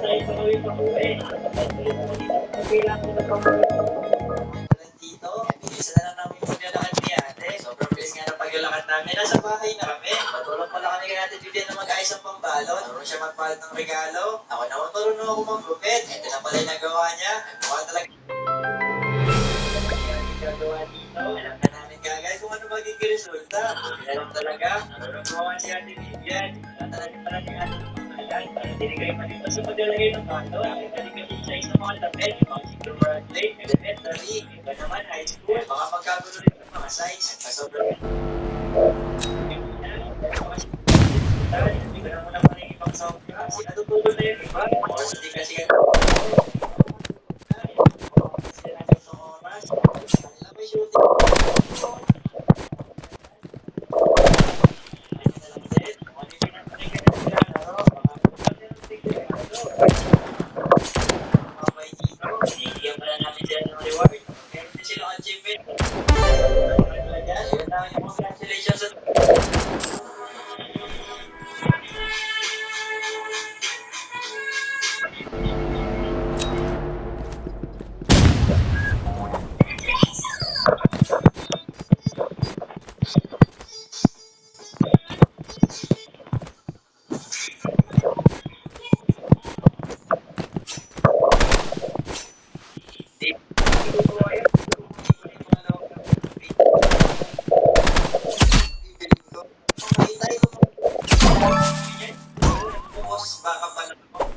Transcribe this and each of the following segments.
Dito, bilisan na lang namin yung paglalakad ni ate. Sobrang bilis nga ng paglalakad namin. Nasa bahay na kami. Patulong pala kami kay ate Vivian na mag-ayos ang pambalot. Marunong siya magpalit ng regalo. Ako naman marunong ako mag-gupit. Ito na pala yung nagawa niya. Mukha talaga. Gagawa dito. Alam na namin kagad kung ano magiging resulta. Alam talaga. Marunong gawa si ate Vivian. Alam talaga pala ni ate pangalan. Para dinigay pa dito sa paglalagay ng balot. Ang galing size ng mga damit. Mga siguro grade, elementary. Iba naman high school. Baka magkagulo rin ng mga size. Kasobrang hindi ko na muna paningipang sa kasi natutulog na yung iba. O hindi kasi sila natin sa oras. Kanila may shooting. Binigyan pala namin sila ng reward. Meron din silang achievement. Congratulations sa baka pala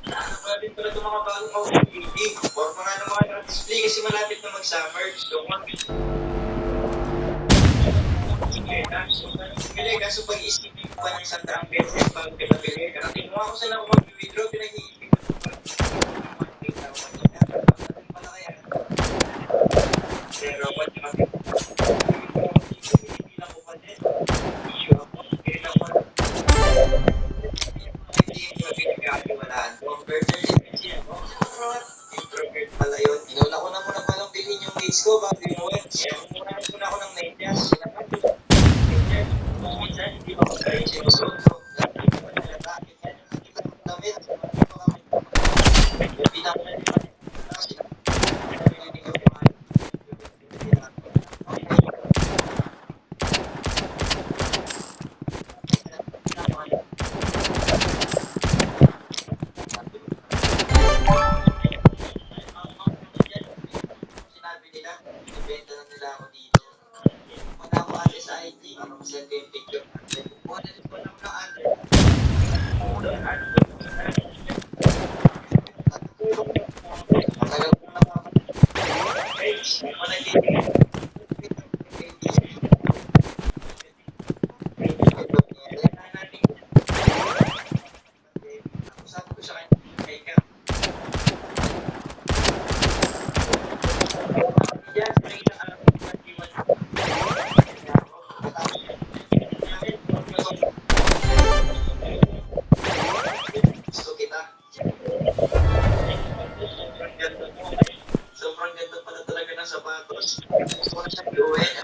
ano din pala itong mga bagong outfitting or mga ano mga display kasi malapit na mag-summer so bili kaso pag-isipin ko pa ng isang daang beses bago pinabili kasi kinuha ko sila kung mag-withdraw pinag-iisip ko pala kaya pero pati hindi lang ko pa din issue ako hindi lang ko introvert pala yun. Inuna ko na muna palang bilhin yung grades ko bago inuwi. Kaya muna ako ng medyas. Minsan, hindi ba ko kayo sinusunod? Lagi ko na nalatakit yan. Hindi ko na damit. Hindi na ko na ibenta na nila ako dito. Punta ako ate sa IT, para masend ko yung picture. Kuha na rin ko lang na ate. Matagal ko na ako. Hindi mo nagiging. Sabi ko sa kanya, kaya sobrang ganda pala talaga ng sapatos. Gusto ko na siyang gawin.